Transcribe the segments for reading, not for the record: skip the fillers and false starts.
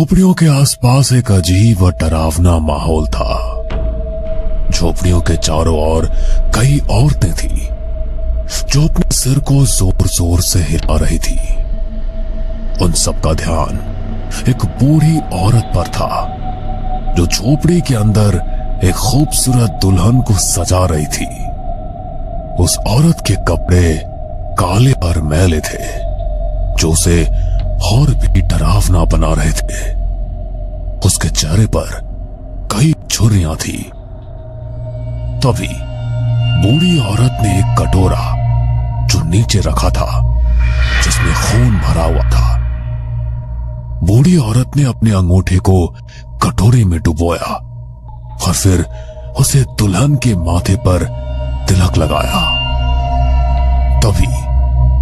झोपड़ियों के आसपास एक अजीब व डरावना माहौल था। झोपड़ियों के चारों ओर कई औरतें थीं जो अपने सिर को जोर जोर से हिला रही थी। उन सबका ध्यान एक बूढ़ी औरत पर था जो झोपड़ी के अंदर एक खूबसूरत दुल्हन को सजा रही थी। उस औरत के कपड़े काले और मैले थे जो उसे और भी डरावना बना रहे थे। उसके चेहरे पर कई झुर्रियां थी। तभी बूढ़ी औरत ने एक कटोरा जो नीचे रखा था जिसमें खून भरा हुआ था, बूढ़ी औरत ने अपने अंगूठे को कटोरे में डुबोया और फिर उसे दुल्हन के माथे पर तिलक लगाया। तभी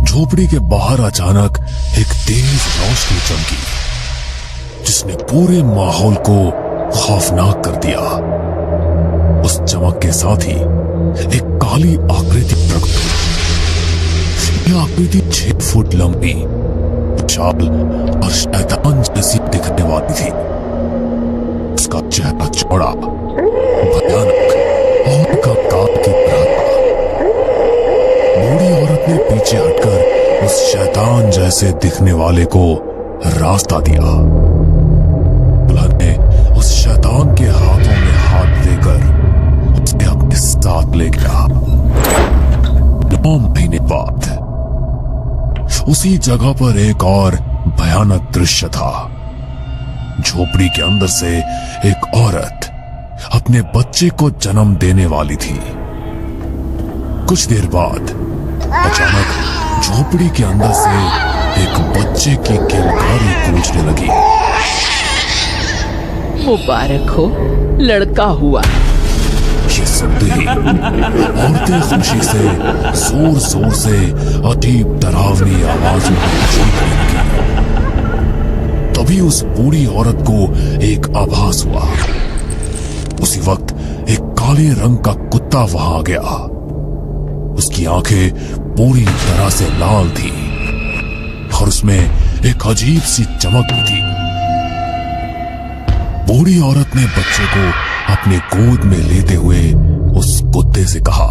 झोपड़ी के बाहर अचानक एक तेज रोशनी चमकी जिसने पूरे माहौल को खौफनाक कर दिया। उस चमक के साथ ही एक काली आकृति प्रकट हुई। यह आकृति 6 फुट लंबी, विशाल और शैतान जैसी दिखने वाली थी। उसका चेहरा चौड़ा, भयानक और कंकाल की तरह था। बूढ़ी औरत ने पीछे हटकर उस शैतान जैसे दिखने वाले को रास्ता दिया। दुल्हन ने उस शैतान के हाथों में हाथ देकर उसे अपने साथ ले गया। 9 महीने बाद उसी जगह पर एक और भयानक दृश्य था। झोपड़ी के अंदर से एक औरत अपने बच्चे को जन्म देने वाली थी। कुछ देर बाद अचानक झोपड़ी के अंदर से एक बच्चे की किलकारी गूंजने लगी। मुबारक हो, लड़का हुआ। ये सुनते ही औरतें खुशी से जोर जोर से अजीब डरावनी आवाजों में चीखने लगी। तभी उस बूढ़ी औरत को एक आभास हुआ। उसी वक्त एक काले रंग का कुत्ता वहां आ गया। उसकी आंखें पूरी तरह से लाल थी और उसमें एक अजीब सी चमक भी थी। बूढ़ी औरत ने बच्चे को अपने गोद में लेते हुए उस कुत्ते से कहा,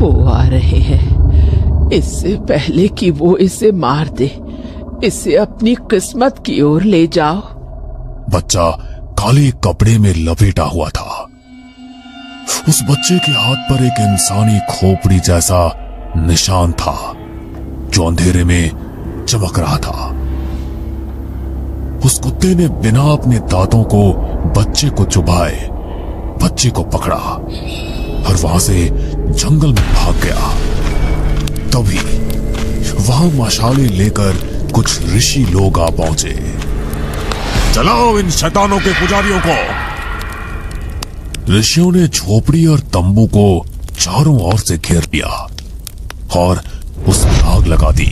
वो आ रहे हैं, इससे पहले कि वो इसे मार दे, इसे अपनी किस्मत की ओर ले जाओ। बच्चा काले कपड़े में लपेटा हुआ था। उस बच्चे के हाथ पर एक इंसानी खोपड़ी जैसा निशान था जो अंधेरे में चमक रहा था। उस कुत्ते ने बिना अपने दांतों को बच्चे को चुभाए बच्चे को पकड़ा और वहां से जंगल में भाग गया। तभी वहां मशाले लेकर कुछ ऋषि लोग आ पहुंचे। चलाओ इन शैतानों के पुजारियों को। ऋषियों ने झोपड़ी और तंबू को चारों ओर से घेर लिया और उसमें आग लगा दी।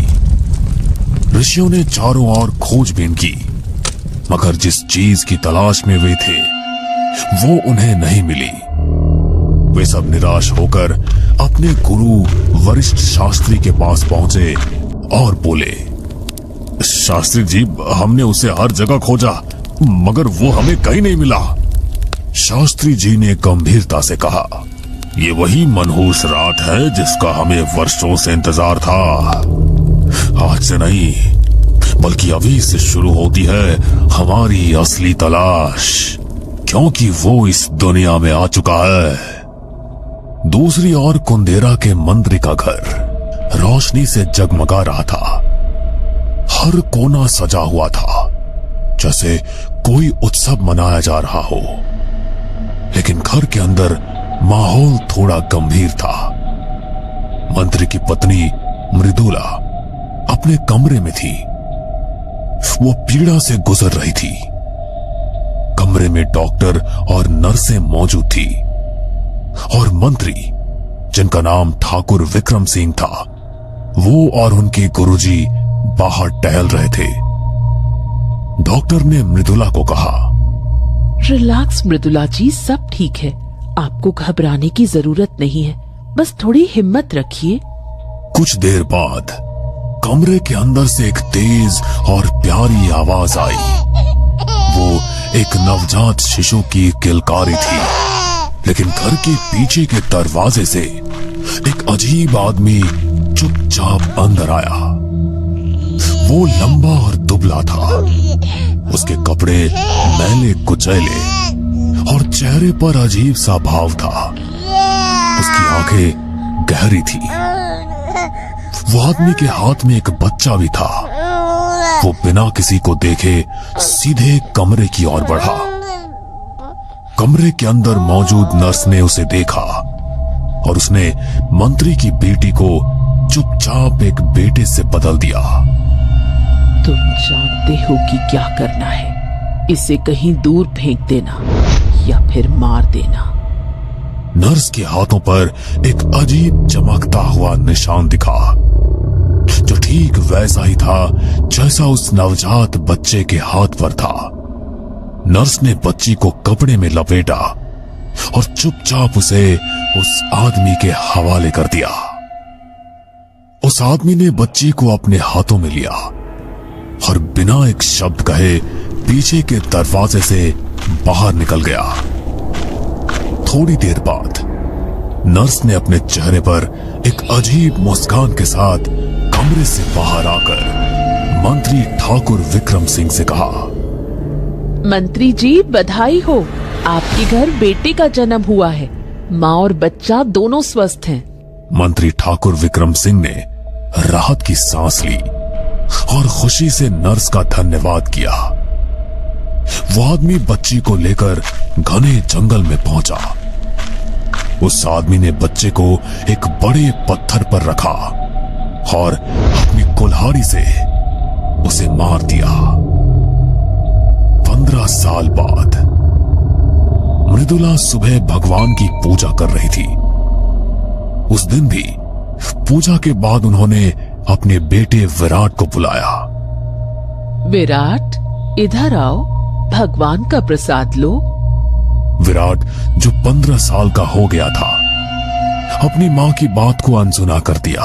ऋषियों ने चारों ओर खोजबीन की, मगर जिस चीज की तलाश में वे थे वो उन्हें नहीं मिली। वे सब निराश होकर अपने गुरु वरिष्ठ शास्त्री के पास पहुंचे और बोले, शास्त्री जी, हमने उसे हर जगह खोजा मगर वो हमें कहीं नहीं मिला। शास्त्री जी ने गंभीरता से कहा, ये वही मनहूस रात है जिसका हमें वर्षों से इंतजार था। आज से नहीं बल्कि अभी से शुरू होती है हमारी असली तलाश, क्योंकि वो इस दुनिया में आ चुका है। दूसरी ओर कुंदेरा के मंत्री का घर रोशनी से जगमगा रहा था। हर कोना सजा हुआ था जैसे कोई उत्सव मनाया जा रहा हो, लेकिन घर के अंदर माहौल थोड़ा गंभीर था। मंत्री की पत्नी मृदुला अपने कमरे में थी। वो पीड़ा से गुजर रही थी। कमरे में डॉक्टर और नर्सें मौजूद थी और मंत्री, जिनका नाम ठाकुर विक्रम सिंह था, वो और उनके गुरुजी बाहर टहल रहे थे। डॉक्टर ने मृदुला को कहा, रिलैक्स मृदुला जी, सब ठीक है, आपको घबराने की जरूरत नहीं है, बस थोड़ी हिम्मत रखिए। कुछ देर बाद कमरे के अंदर से एक तेज और प्यारी आवाज आई। एक नवजात शिशु की किलकारी थी, लेकिन घर के पीछे के दरवाजे से एक अजीब आदमी चुपचाप अंदर आया। वो लंबा और दुबला था। उसके कपड़े मैले कुचैले और चेहरे पर अजीब सा भाव था। उसकी आंखें गहरी थी। वो आदमी के हाथ में एक बच्चा भी था। वो बिना किसी को देखे सीधे कमरे की ओर बढ़ा। कमरे के अंदर मौजूद नर्स ने उसे देखा और उसने मंत्री की बेटी को चुपचाप एक बेटे से बदल दिया। तुम जानते हो कि क्या करना है। इसे कहीं दूर फेंक देना या फिर मार देना। नर्स के हाथों पर एक अजीब चमकता हुआ निशान दिखा, जो ठीक वैसा ही था जैसा उस नवजात बच्चे के हाथ पर था। नर्स ने बच्ची को कपड़े में लपेटा और चुपचाप उसे उस आदमी के हवाले कर दिया। उस आदमी ने बच्ची को अपने हाथों में लिया और बिना एक शब्द कहे पीछे के दरवाजे से बाहर निकल गया। थोड़ी देर बाद नर्स ने अपने चेहरे पर एक अजीब मुस्कान के साथ कमरे से बाहर आकर मंत्री ठाकुर विक्रम सिंह से कहा, मंत्री जी बधाई हो, आपके घर बेटे का जन्म हुआ है। माँ और बच्चा दोनों स्वस्थ हैं। मंत्री ठाकुर विक्रम सिंह ने राहत की सांस ली और खुशी से नर्स का धन्यवाद किया। वो आदमी बच्ची को लेकर घने जंगल में पहुंचा। उस आदमी ने बच्चे को एक बड़े पत्थर पर रखा और अपनी कुल्हाड़ी से उसे मार दिया। 15 साल बाद मृदुला सुबह भगवान की पूजा कर रही थी। उस दिन भी पूजा के बाद उन्होंने अपने बेटे विराट को बुलाया। विराट, इधर आओ, भगवान का प्रसाद लो। विराट, जो 15 साल का हो गया था, अपनी मां की बात को अनसुना कर दिया।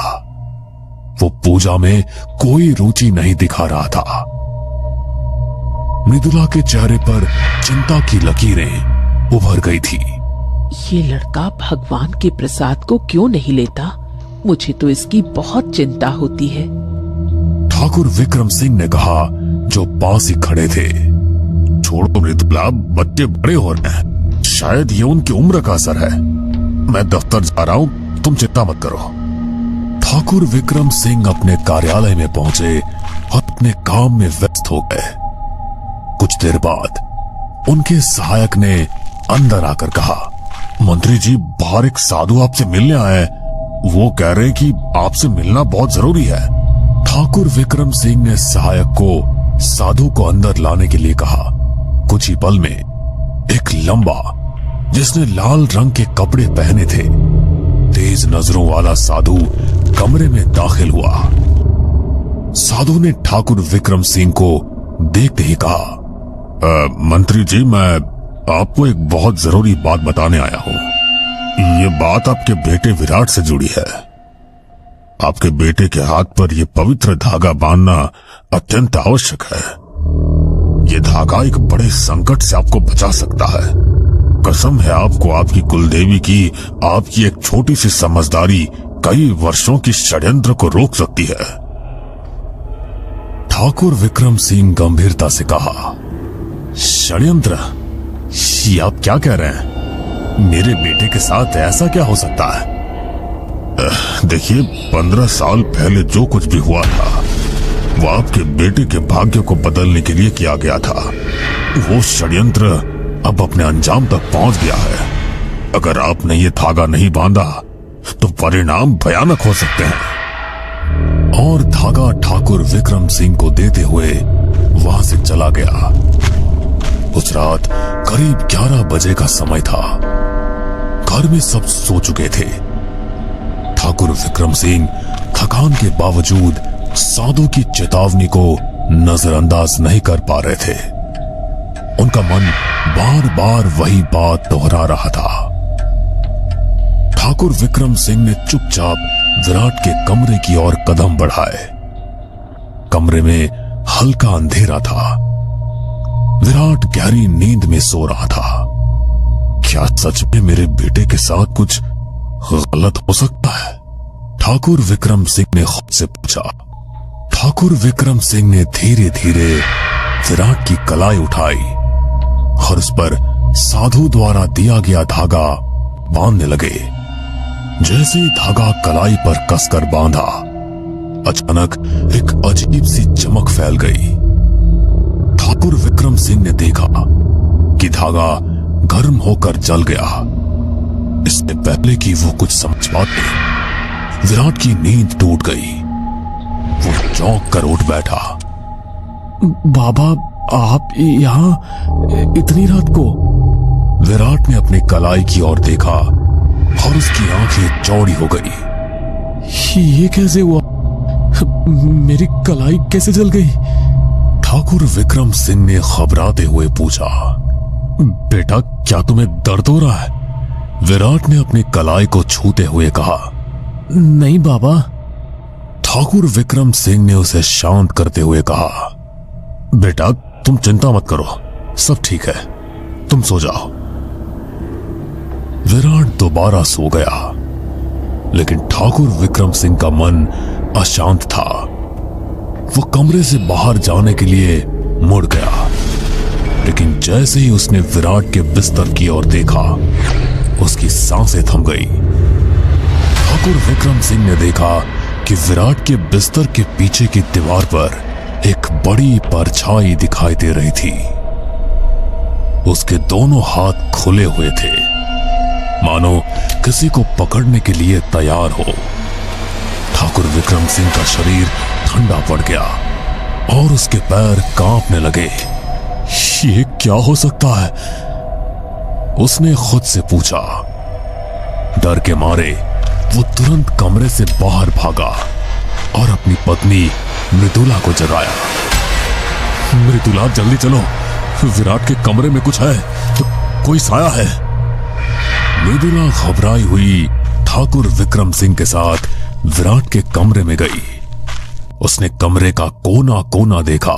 वो पूजा में कोई रुचि नहीं दिखा रहा था। मृदुला के चेहरे पर चिंता की लकीरें उभर गई थी। ये लड़का भगवान के प्रसाद को क्यों नहीं लेता? मुझे तो इसकी बहुत चिंता होती है। ठाकुर विक्रम सिंह ने कहा, जो पास ही खड़े थे। छोड़ो मृदुला, बच्चे बड़े हो रहे हैं, शायद ये उनकी उम्र का असर है। मैं दफ्तर जा रहा हूं, तुम चिंता मत करो। ठाकुर विक्रम सिंह अपने कार्यालय में पहुंचे और अपने काम में व्यस्त हो गए। कुछ देर बाद उनके सहायक ने अंदर आकर कहा, मंत्री जी, बाहर एक साधु आपसे मिलने आए हैं। वो कह रहे हैं कि आपसे मिलना बहुत जरूरी है। ठाकुर विक्रम सिंह ने सहायक को साधु को अंदर लाने के लिए कहा। कुछ ही पल में एक लंबा, जिसने लाल रंग के कपड़े पहने थे, तेज नजरों वाला साधु कमरे में दाखिल हुआ। साधु ने ठाकुर विक्रम सिंह को देखते ही कहा, मंत्री जी, मैं आपको एक बहुत जरूरी बात बताने आया हूं। ये बात आपके बेटे विराट से जुड़ी है। आपके बेटे के हाथ पर यह पवित्र धागा बांधना अत्यंत आवश्यक है। यह धागा एक बड़े संकट से आपको बचा सकता है। कसम है आपको, आपकी कुलदेवी की आपकी एक छोटी सी समझदारी कई वर्षों की षड्यंत्र को रोक सकती है। ठाकुर विक्रम सिंह गंभीरता से कहा, षड्यंत्र? ये आप क्या कह रहे हैं? मेरे बेटे के साथ ऐसा क्या हो सकता है? देखिए, 15 साल पहले जो कुछ भी हुआ था, वो आपके बेटे के भाग्य को बदलने के लिए किया गया था। वो षड्यंत्र अब अपने अंजाम तक पहुंच गया है। अगर आपने ये धागा नहीं बांधा तो परिणाम भयानक हो सकते हैं। और धागा ठाकुर विक्रम सिंह को देते हुए वहां से चला गया। उस रात करीब 11 बजे का समय था। घर में सब सो चुके थे। ठाकुर विक्रम सिंह थकान के बावजूद साधु की चेतावनी को नजरअंदाज नहीं कर पा रहे थे। उनका मन बार बार वही बात दोहरा रहा था। ठाकुर विक्रम सिंह ने चुपचाप विराट के कमरे की ओर कदम बढ़ाए। कमरे में हल्का अंधेरा था, विराट गहरी नींद में सो रहा था। क्या सच में मेरे बेटे के साथ कुछ गलत हो सकता है? ठाकुर विक्रम सिंह ने खुद से पूछा। ठाकुर विक्रम सिंह ने धीरे धीरे विराट की कलाई उठाई और उस पर साधु द्वारा दिया गया धागा बांधने लगे। जैसे ही धागा कलाई पर कसकर बांधा, अचानक एक अजीब सी चमक फैल गई। ठाकुर विक्रम सिंह ने देखा कि धागा गर्म होकर जल गया। इससे पहले कि वो कुछ समझ पाते, विराट की नींद टूट गई। वो चौंक कर उठ बैठा। बाबा, आप यहाँ इतनी रात को? विराट ने अपनी कलाई की ओर देखा और उसकी आंखें चौड़ी हो गई। ये कैसे हुआ? मेरी कलाई कैसे जल गई? ठाकुर विक्रम सिंह ने घबराते हुए पूछा। बेटा, क्या तुम्हें दर्द हो रहा है? विराट ने अपनी कलाई को छूते हुए कहा। नहीं बाबा। ठाकुर विक्रम सिंह ने उसे शांत करते हुए कहा, बेटा तुम चिंता मत करो, सब ठीक है, तुम सो जाओ। विराट दोबारा सो गया, लेकिन ठाकुर विक्रम सिंह का मन अशांत था। वो कमरे से बाहर जाने के लिए मुड़ गया, लेकिन जैसे ही उसने विराट के बिस्तर की ओर देखा, उसकी सांसें थम गई। ठाकुर विक्रम सिंह ने देखा कि विराट के बिस्तर के पीछे की दीवार पर एक बड़ी परछाई दिखाई दे रही थी। उसके दोनों हाथ खुले हुए थे, मानो किसी को पकड़ने के लिए तैयार हो। ठाकुर विक्रम सिंह का शरीर ठंडा पड़ गया और उसके पैर कांपने लगे। ये क्या हो सकता है? उसने खुद से पूछा। डर के मारे वो तुरंत कमरे से बाहर भागा और अपनी पत्नी मृदुला को जगाया। मृदुला, जल्दी चलो, विराट के कमरे में कुछ है, कोई साया है। मृदुला घबराई हुई ठाकुर विक्रम सिंह के साथ विराट के कमरे में गई। उसने कमरे का कोना कोना देखा,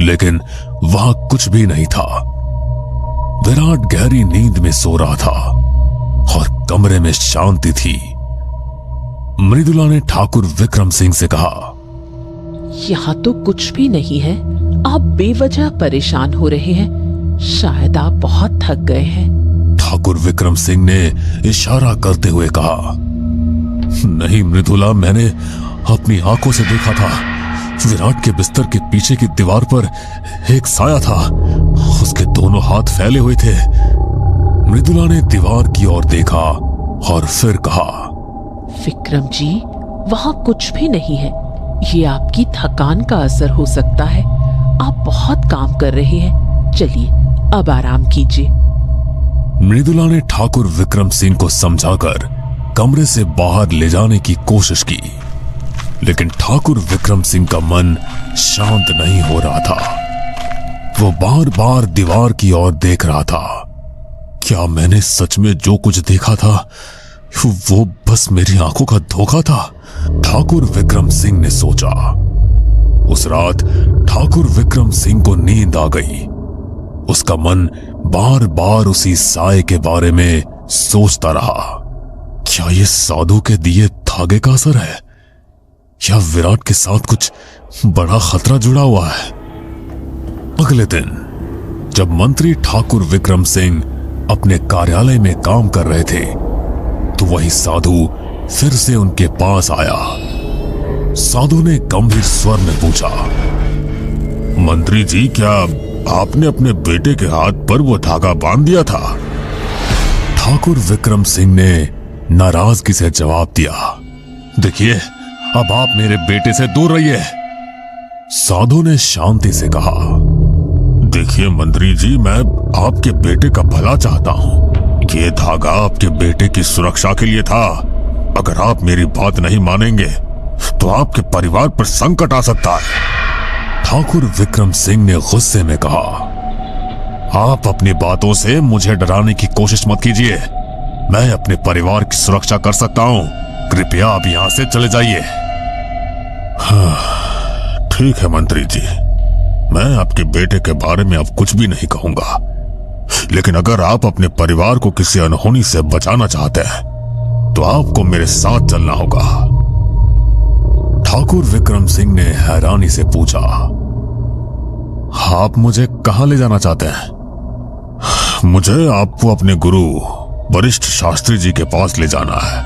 लेकिन वहां कुछ भी नहीं था। विराट गहरी नींद में सो रहा था और कमरे में शांति थी। मृदुला ने ठाकुर विक्रम सिंह से कहा, यहाँ तो कुछ भी नहीं है, आप बेवजह परेशान हो रहे हैं, शायद आप बहुत थक गए हैं। ठाकुर विक्रम सिंह ने इशारा करते हुए कहा, नहीं मृदुला, मैंने अपनी आंखों से देखा था, विराट के बिस्तर के पीछे की दीवार पर एक साया था, उसके दोनों हाथ फैले हुए थे। मृदुला ने दीवार की ओर देखा और फिर कहा, विक्रम जी, वहां कुछ भी नहीं है, ये आपकी थकान का असर हो सकता है, आप बहुत काम कर रहे हैं, चलिए अब आराम कीजिए। मृदुला ने ठाकुर विक्रम सिंह को समझाकर कमरे से बाहर ले जाने की कोशिश की, लेकिन ठाकुर विक्रम सिंह का मन शांत नहीं हो रहा था। वो बार बार दीवार की ओर देख रहा था। क्या मैंने सच में जो कुछ देखा था वो बस मेरी आंखों का धोखा था? ठाकुर विक्रम सिंह ने सोचा। उस रात ठाकुर विक्रम सिंह को नींद आ गई। उसका मन बार बार उसी साए के बारे में सोचता रहा। क्या ये साधु के दिए धागे का असर है, या विराट के साथ कुछ बड़ा खतरा जुड़ा हुआ है? अगले दिन जब मंत्री ठाकुर विक्रम सिंह अपने कार्यालय में काम कर रहे थे, तो वही साधु फिर से उनके पास आया। साधु ने गंभीर स्वर में पूछा, मंत्री जी, क्या आपने अपने बेटे के हाथ पर वो धागा बांध दिया था? ठाकुर विक्रम सिंह ने नाराजगी से जवाब दिया, देखिए, अब आप मेरे बेटे से दूर रहिए। साधु ने शांति से कहा, देखिए मंत्री जी, मैं आपके बेटे का भला चाहता हूं। ये धागा आपके बेटे की सुरक्षा के लिए था। अगर आप मेरी बात नहीं मानेंगे तो आपके परिवार पर संकट आ सकता है। ठाकुर विक्रम सिंह ने गुस्से में कहा, आप अपनी बातों से मुझे डराने की कोशिश मत कीजिए। मैं अपने परिवार की सुरक्षा कर सकता हूं। कृपया आप यहां से चले जाइए। हाँ, ठीक है मंत्री जी, मैं आपके बेटे के बारे में अब कुछ भी नहीं कहूंगा, लेकिन अगर आप अपने परिवार को किसी अनहोनी से बचाना चाहते हैं तो आपको मेरे साथ चलना होगा। ठाकुर विक्रम सिंह ने हैरानी से पूछा, आप मुझे कहां ले जाना चाहते हैं? मुझे आपको अपने गुरु वरिष्ठ शास्त्री जी के पास ले जाना है।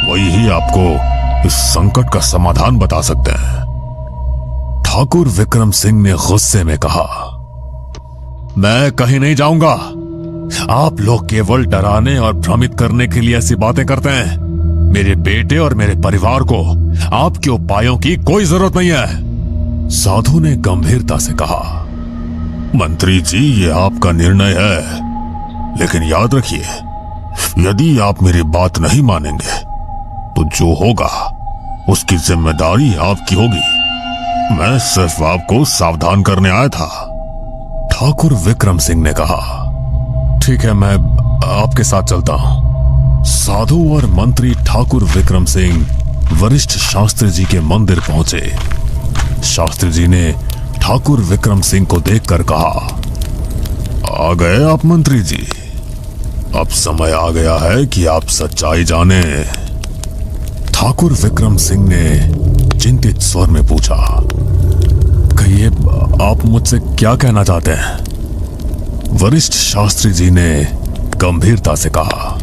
वही ही आपको इस संकट का समाधान बता सकते हैं। ठाकुर विक्रम सिंह ने गुस्से में कहा, मैं कहीं नहीं जाऊंगा। आप लोग केवल डराने और भ्रमित करने के लिए ऐसी बातें करते हैं। मेरे बेटे और मेरे परिवार को आपके उपायों की कोई जरूरत नहीं है। साधु ने गंभीरता से कहा, मंत्री जी, ये आपका निर्णय है, लेकिन याद रखिए, यदि आप मेरी बात नहीं मानेंगे तो जो होगा उसकी जिम्मेदारी आपकी होगी। मैं सिर्फ आपको सावधान करने आया था। ठाकुर विक्रम सिंह ने कहा, ठीक है, मैं आपके साथ चलता हूं। साधु और मंत्री ठाकुर विक्रम सिंह वरिष्ठ शास्त्री जी के मंदिर पहुंचे। शास्त्री जी ने ठाकुर विक्रम सिंह को देखकर कहा, आ गए आप मंत्री जी। अब समय आ गया है कि आप सच्चाई जाने। ठाकुर विक्रम सिंह ने चिंतित स्वर में पूछा, कहिए, आप मुझसे क्या कहना चाहते हैं? वरिष्ठ शास्त्री जी ने गंभीरता से कहा,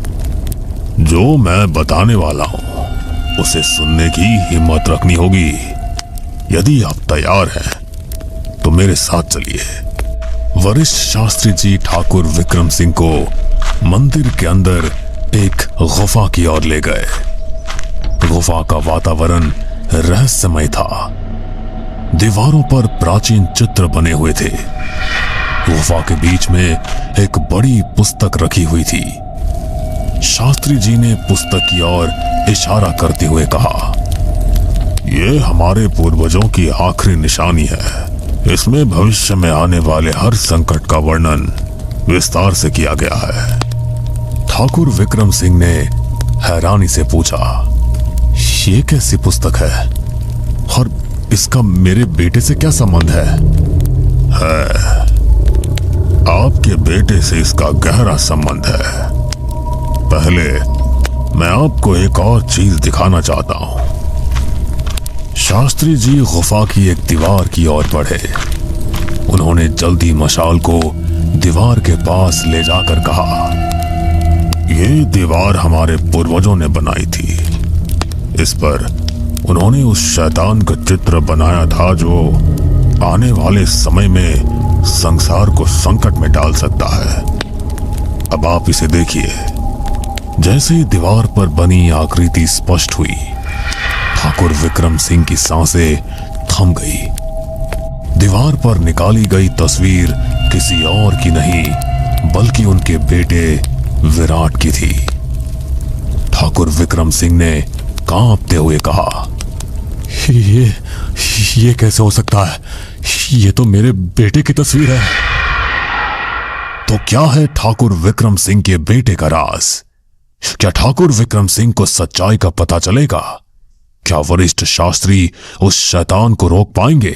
जो मैं बताने वाला हूं उसे सुनने की हिम्मत रखनी होगी। यदि आप तैयार हैं तो मेरे साथ चलिए। वरिष्ठ शास्त्री जी ठाकुर विक्रम सिंह को मंदिर के अंदर एक गुफा की ओर ले गए। गुफा का वातावरण रहस्यमय था। दीवारों पर प्राचीन चित्र बने हुए थे। गुफा के बीच में एक बड़ी पुस्तक रखी हुई थी। शास्त्री जी ने पुस्तक की ओर इशारा करते हुए कहा, यह हमारे पूर्वजों की आखिरी निशानी है। इसमें भविष्य में आने वाले हर संकट का वर्णन विस्तार से किया गया है। ठाकुर विक्रम सिंह ने हैरानी से पूछा, ये कैसी पुस्तक है और इसका मेरे बेटे से क्या संबंध है? आपके बेटे से इसका गहरा संबंध है। पहले मैं आपको एक और चीज दिखाना चाहता हूं। शास्त्री जी गुफा की एक दीवार की ओर बढ़े। उन्होंने जल्दी मशाल को दीवार के पास ले जाकर कहा, यह दीवार हमारे पूर्वजों ने बनाई थी। इस पर उन्होंने उस शैतान का चित्र बनाया था जो आने वाले समय में संसार को संकट में डाल सकता है। अब आप इसे देखिए। जैसे ही दीवार पर बनी आकृति स्पष्ट हुई, ठाकुर विक्रम सिंह की सांसें थम गई। दीवार पर निकाली गई तस्वीर किसी और की नहीं बल्कि उनके बेटे विराट की थी। ठाकुर विक्रम सिंह ने कांपते हुए कहा, ये कैसे हो सकता है? ये तो मेरे बेटे की तस्वीर है। तो क्या है ठाकुर विक्रम सिंह के बेटे का राज? क्या ठाकुर विक्रम सिंह को सच्चाई का पता चलेगा? क्या वरिष्ठ शास्त्री उस शैतान को रोक पाएंगे?